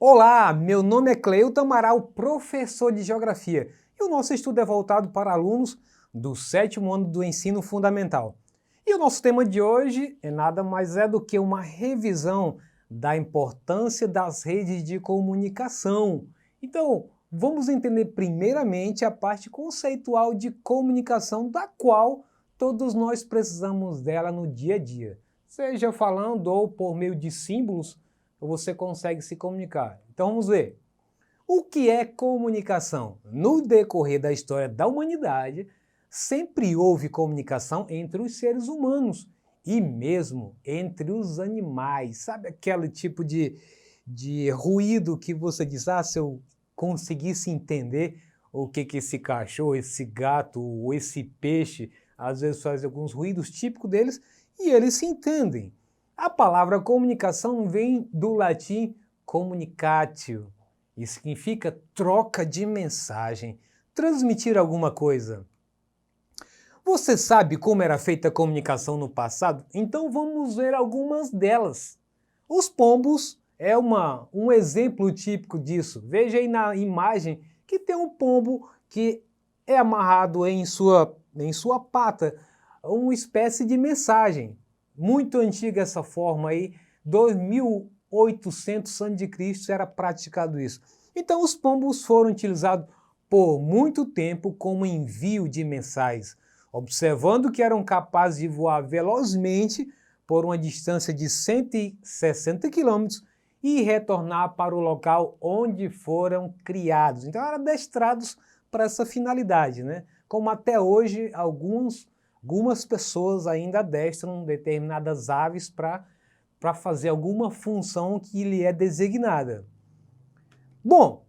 Olá, meu nome é Cleuton Amaral, professor de Geografia, e o nosso estudo é voltado para alunos do 7º ano do ensino fundamental. E o nosso tema de hoje é nada mais do que uma revisão da importância das redes de comunicação. Então, vamos entender primeiramente a parte conceitual de comunicação, da qual todos nós precisamos dela no dia a dia, seja falando ou por meio de símbolos, você consegue se comunicar. Então vamos ver. O que é comunicação? No decorrer da história da humanidade, sempre houve comunicação entre os seres humanos e mesmo entre os animais. Sabe aquele tipo de ruído que você diz, se eu conseguisse entender o que esse cachorro, esse gato ou esse peixe, às vezes faz alguns ruídos típicos deles e eles se entendem. A palavra comunicação vem do latim communicatio e significa troca de mensagem, transmitir alguma coisa. Você sabe como era feita a comunicação no passado? Então vamos ver algumas delas. Os pombos é um exemplo típico disso. Veja aí na imagem que tem um pombo que é amarrado em sua pata, uma espécie de mensagem. Muito antiga essa forma aí, 2800 a.C. era praticado isso. Então os pombos foram utilizados por muito tempo como envio de mensagens, observando que eram capazes de voar velozmente por uma distância de 160 quilômetros e retornar para o local onde foram criados. Então eram adestrados para essa finalidade, né? Como até hoje algumas pessoas ainda adestram determinadas aves para fazer alguma função que lhe é designada. Bom,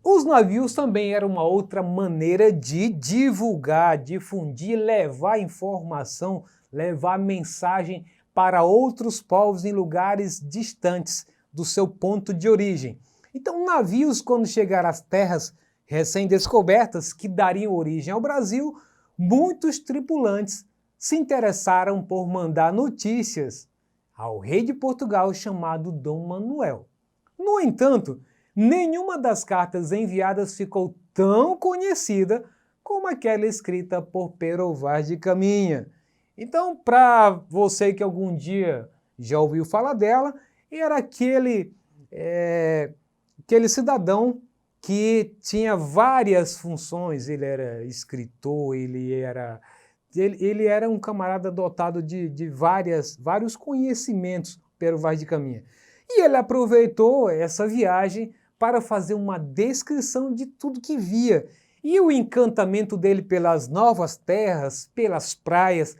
os navios também eram uma outra maneira de divulgar, difundir, levar informação, levar mensagem para outros povos em lugares distantes do seu ponto de origem. Então, navios, quando chegaram às terras recém-descobertas que dariam origem ao Brasil, muitos tripulantes se interessaram por mandar notícias ao rei de Portugal chamado Dom Manuel. No entanto, nenhuma das cartas enviadas ficou tão conhecida como aquela escrita por Pero Vaz de Caminha. Então, para você que algum dia já ouviu falar dela, era aquele cidadão que tinha várias funções. Ele era escritor, ele era um camarada dotado de vários conhecimentos, Pero Vaz de Caminha. E ele aproveitou essa viagem para fazer uma descrição de tudo que via. E o encantamento dele pelas novas terras, pelas praias,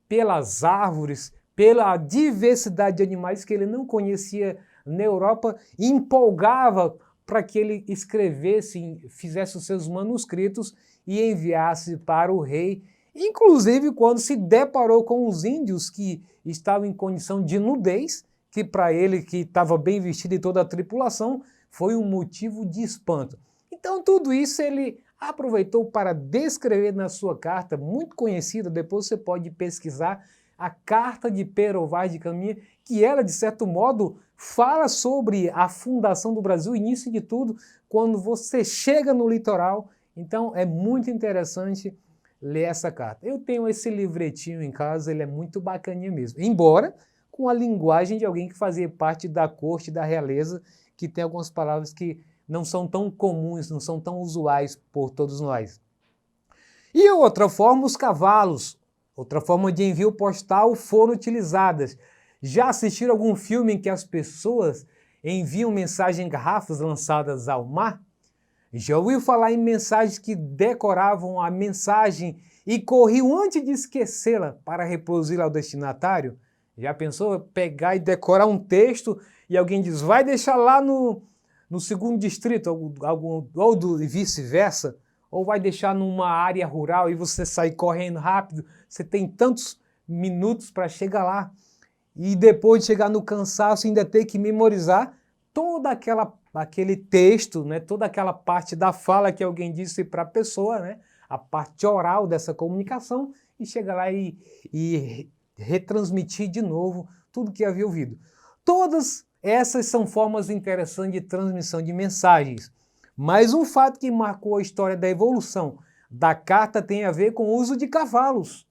pelas árvores, pela diversidade de animais que ele não conhecia na Europa, empolgava para que ele escrevesse, fizesse os seus manuscritos e enviasse para o rei. Inclusive quando se deparou com os índios que estavam em condição de nudez, que para ele, que estava bem vestido, e toda a tripulação, foi um motivo de espanto. Então tudo isso ele aproveitou para descrever na sua carta, muito conhecida, depois você pode pesquisar, a Carta de Pero Vaz de Caminha, que ela, de certo modo, fala sobre a fundação do Brasil, o início de tudo, quando você chega no litoral. Então é muito interessante ler essa carta. Eu tenho esse livretinho em casa, ele é muito bacaninha mesmo, embora com a linguagem de alguém que fazia parte da corte, da realeza, que tem algumas palavras que não são tão comuns, não são tão usuais por todos nós. E outra forma, os cavalos, outra forma de envio postal foram utilizadas. Já assistiram algum filme em que as pessoas enviam mensagem em garrafas lançadas ao mar? Já ouviu falar em mensagens que decoravam a mensagem e corriam antes de esquecê-la para reproduzir ao destinatário? Já pensou pegar e decorar um texto e alguém diz, vai deixar lá no 2º distrito, ou vice-versa, ou vai deixar numa área rural e você sai correndo rápido, você tem tantos minutos para chegar lá, e depois de chegar no cansaço ainda ter que memorizar todo aquele texto, né, toda aquela parte da fala que alguém disse para a pessoa, né, a parte oral dessa comunicação, e chegar lá e retransmitir de novo tudo que havia ouvido. Todas Essas são formas interessantes de transmissão de mensagens. Mas um fato que marcou a história da evolução da carta tem a ver com o uso de cavalos.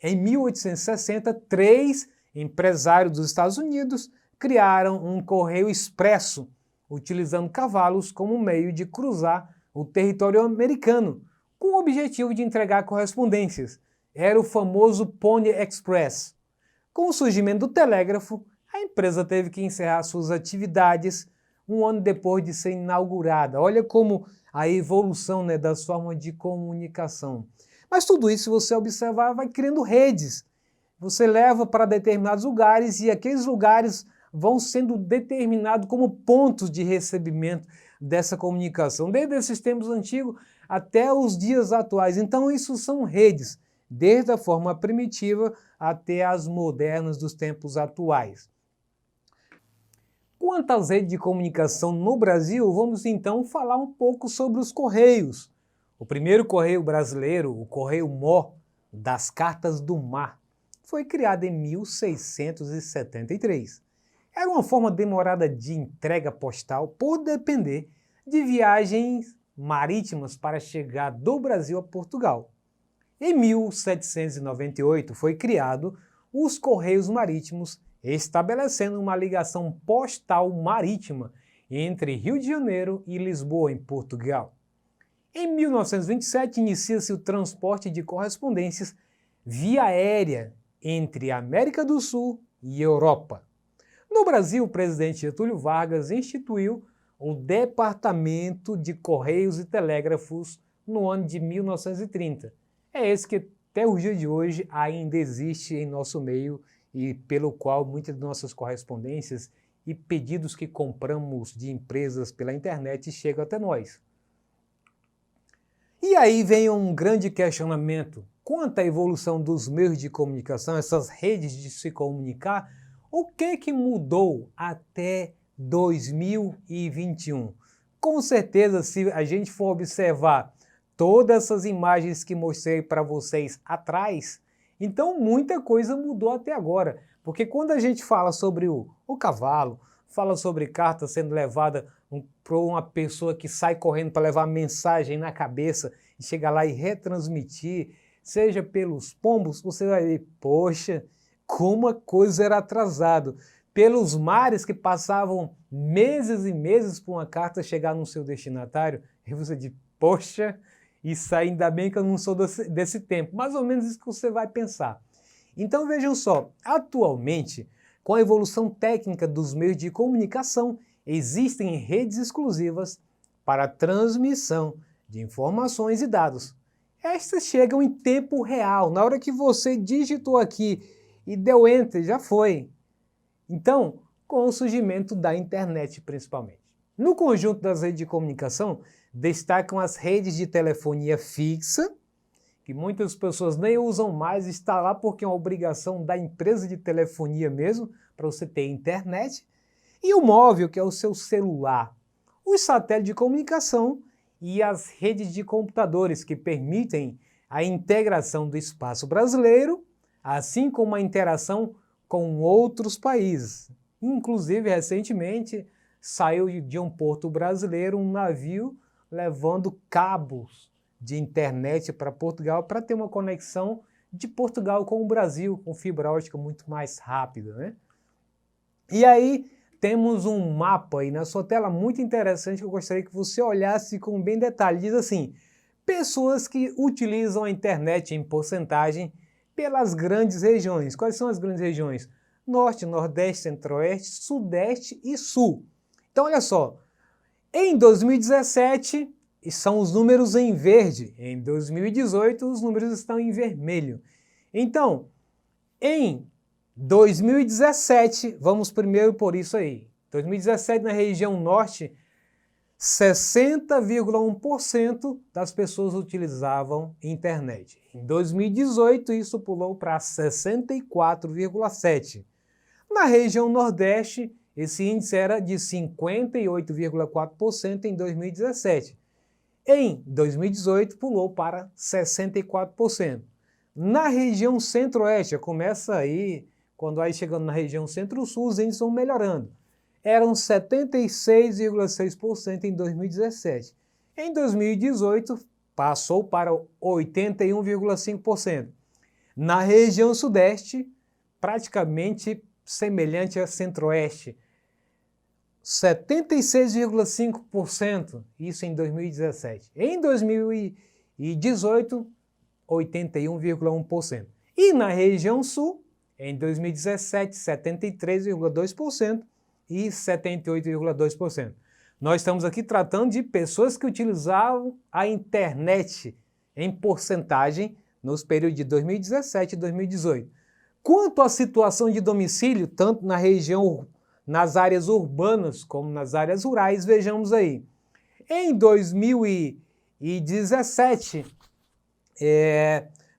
Em 1860, 3 empresários dos Estados Unidos criaram um correio expresso, utilizando cavalos como meio de cruzar o território americano, com o objetivo de entregar correspondências. Era o famoso Pony Express. Com o surgimento do telégrafo, a empresa teve que encerrar suas atividades um ano depois de ser inaugurada. Olha como a evolução, né, das formas de comunicação. Mas tudo isso, se você observar, vai criando redes. Você leva para determinados lugares e aqueles lugares vão sendo determinados como pontos de recebimento dessa comunicação, desde esses tempos antigos até os dias atuais. Então isso são redes, desde a forma primitiva até as modernas dos tempos atuais. Quanto às redes de comunicação no Brasil, vamos então falar um pouco sobre os Correios. O primeiro correio brasileiro, o Correio Mó, das Cartas do Mar, foi criado em 1673. Era uma forma demorada de entrega postal por depender de viagens marítimas para chegar do Brasil a Portugal. Em 1798 foi criado os Correios Marítimos, estabelecendo uma ligação postal marítima entre Rio de Janeiro e Lisboa, em Portugal. Em 1927 inicia-se o transporte de correspondências via aérea entre América do Sul e Europa. No Brasil, o presidente Getúlio Vargas instituiu o Departamento de Correios e Telégrafos no ano de 1930. É esse que até o dia de hoje ainda existe em nosso meio e pelo qual muitas de nossas correspondências e pedidos que compramos de empresas pela internet chegam até nós. E aí vem um grande questionamento quanto à evolução dos meios de comunicação, essas redes de se comunicar. O que mudou até 2021? Com certeza, se a gente for observar todas essas imagens que mostrei para vocês atrás, então muita coisa mudou até agora. Porque quando a gente fala sobre o cavalo, fala sobre carta sendo levada para uma pessoa que sai correndo para levar mensagem na cabeça e chegar lá e retransmitir, seja pelos pombos, você vai ver, poxa, como a coisa era atrasado. Pelos mares que passavam meses e meses para uma carta chegar no seu destinatário, e você diz, poxa, isso ainda bem que eu não sou desse tempo. Mais ou menos isso que você vai pensar. Então vejam só, atualmente, com a evolução técnica dos meios de comunicação, existem redes exclusivas para transmissão de informações e dados. Estas chegam em tempo real, na hora que você digitou aqui e deu Enter, já foi. Então, com o surgimento da internet principalmente. No conjunto das redes de comunicação, destacam as redes de telefonia fixa, que muitas pessoas nem usam mais, está lá porque é uma obrigação da empresa de telefonia mesmo, para você ter internet, e o móvel, que é o seu celular, os satélites de comunicação e as redes de computadores, que permitem a integração do espaço brasileiro, assim como a interação com outros países. Inclusive, recentemente, saiu de um porto brasileiro um navio levando cabos de internet para Portugal para ter uma conexão de Portugal com o Brasil, com fibra ótica muito mais rápida, né? E aí temos um mapa aí na sua tela muito interessante que eu gostaria que você olhasse com bem detalhe. Diz assim, pessoas que utilizam a internet em porcentagem pelas grandes regiões. Quais são as grandes regiões? Norte, Nordeste, Centro-Oeste, Sudeste e Sul. Então olha só, em 2017, são os números em verde. Em 2018, os números estão em vermelho. Então, em 2017, vamos primeiro por isso aí. 2017, na região norte, 60,1% das pessoas utilizavam internet. Em 2018, isso pulou para 64,7%. Na região nordeste, esse índice era de 58,4% em 2017. Em 2018, pulou para 64%. Na região centro-oeste, começa aí, quando vai chegando na região centro-sul, os índices vão melhorando. eram 76,6% em 2017. Em 2018, passou para 81,5%. Na região sudeste, praticamente semelhante a centro-oeste, 76,5%, isso em 2017. Em 2018, 81,1%. E na região sul, em 2017, 73,2% e 78,2%. Nós estamos aqui tratando de pessoas que utilizavam a internet em porcentagem nos períodos de 2017 e 2018. Quanto à situação de domicílio, tanto na região, nas áreas urbanas como nas áreas rurais, vejamos aí. Em 2017,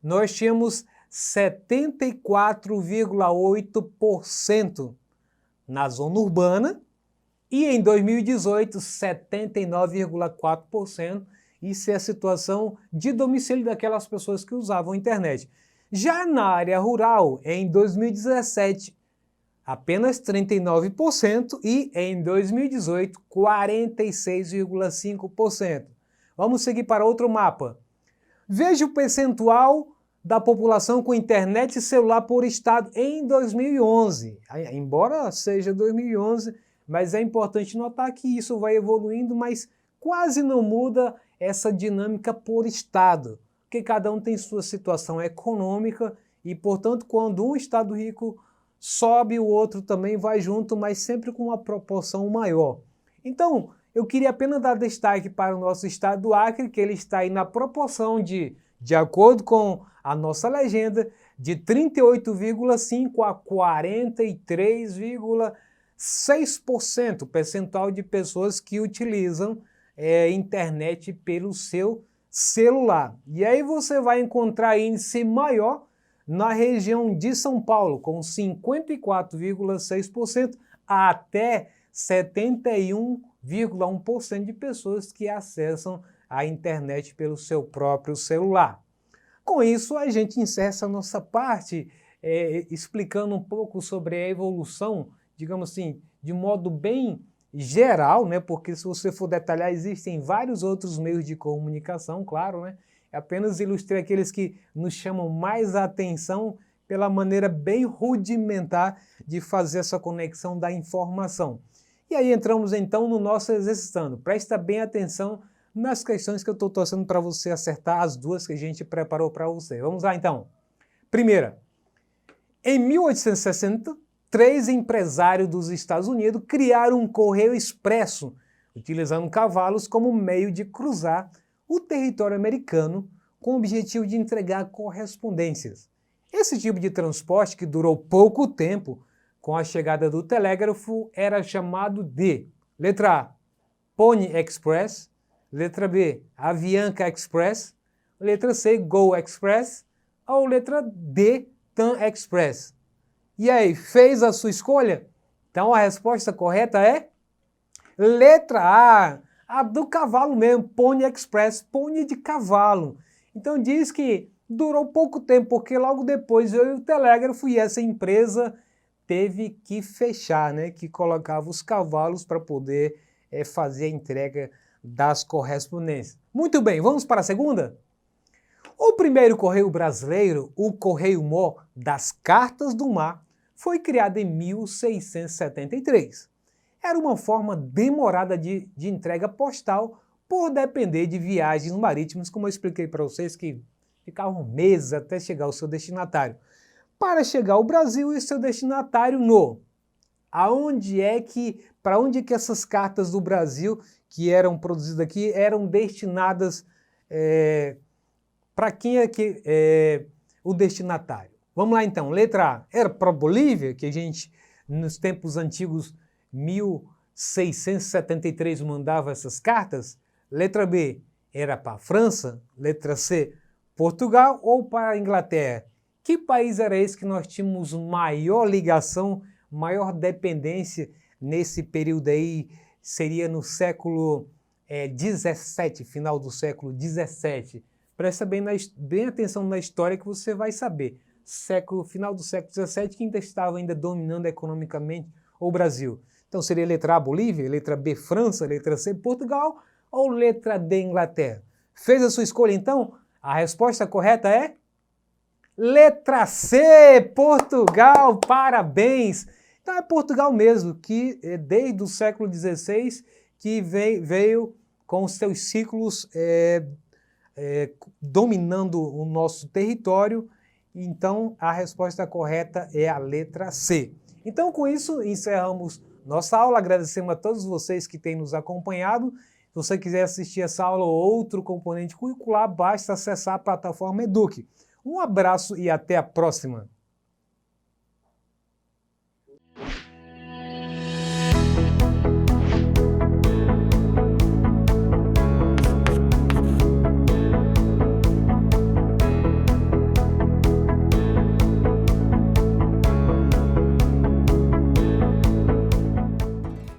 nós tínhamos 74,8% na zona urbana e em 2018, 79,4%. Isso é a situação de domicílio daquelas pessoas que usavam a internet. Já na área rural, em 2017, apenas 39% e em 2018, 46,5%. Vamos seguir para outro mapa. Veja o percentual da população com internet e celular por estado em 2011. Embora seja 2011, mas é importante notar que isso vai evoluindo, mas quase não muda essa dinâmica por estado, porque cada um tem sua situação econômica e, portanto, quando um estado rico sobe, o outro também vai junto, mas sempre com uma proporção maior. Então, eu queria apenas dar destaque para o nosso estado do Acre, que ele está aí na proporção de acordo com a nossa legenda, de 38,5% a 43,6% percentual de pessoas que utilizam internet pelo seu celular. E aí você vai encontrar índice maior na região de São Paulo, com 54,6% até 71,1% de pessoas que acessam a internet pelo seu próprio celular. Com isso, a gente encerra essa nossa parte explicando um pouco sobre a evolução, digamos assim, de modo bem geral, né? Porque se você for detalhar, existem vários outros meios de comunicação, claro, né? Apenas ilustrei aqueles que nos chamam mais a atenção pela maneira bem rudimentar de fazer essa conexão da informação. E aí entramos então no nosso exercitando. Presta bem atenção nas questões que eu estou torcendo para você acertar, as duas que a gente preparou para você. Vamos lá então. Primeira, em 1860, 3 empresários dos Estados Unidos criaram um correio expresso, utilizando cavalos como meio de cruzar o território americano com o objetivo de entregar correspondências. Esse tipo de transporte, que durou pouco tempo com a chegada do telégrafo, era chamado de, letra A, Pony Express, letra B, Avianca Express, letra C, Go Express, ou letra D, Tan Express. E aí, fez a sua escolha? Então a resposta correta é letra A do cavalo mesmo, Pony Express, pônei de cavalo. Então diz que durou pouco tempo, porque logo depois veio o telégrafo e essa empresa teve que fechar, né? Que colocava os cavalos para poder fazer a entrega das correspondências. Muito bem, vamos para a segunda? O primeiro correio brasileiro, o Correio Mó das Cartas do Mar, foi criado em 1673. Era uma forma demorada de entrega postal por depender de viagens marítimas, como eu expliquei para vocês, que ficavam meses até chegar ao seu destinatário. Para chegar ao Brasil e seu destinatário para onde que essas cartas do Brasil que eram produzidas aqui eram destinadas para quem o destinatário? Vamos lá então, letra A, era para a Bolívia, que a gente, nos tempos antigos, 1673, mandava essas cartas. Letra B, era para a França. Letra C, Portugal ou para a Inglaterra? Que país era esse que nós tínhamos maior ligação, maior dependência nesse período aí? Seria no século 17, final do século 17. Presta bem atenção na história que você vai saber. Final do século 17, que ainda estava dominando economicamente o Brasil. Então seria letra A, Bolívia, letra B, França, letra C, Portugal ou letra D, Inglaterra? Fez a sua escolha então? A resposta correta é letra C, Portugal, parabéns! Então é Portugal mesmo, que desde o século XVI que veio com os seus ciclos dominando o nosso território. Então a resposta correta é a letra C. Então com isso encerramos nossa aula, agradecemos a todos vocês que têm nos acompanhado. Se você quiser assistir essa aula ou outro componente curricular, basta acessar a plataforma Eduque. Um abraço e até a próxima!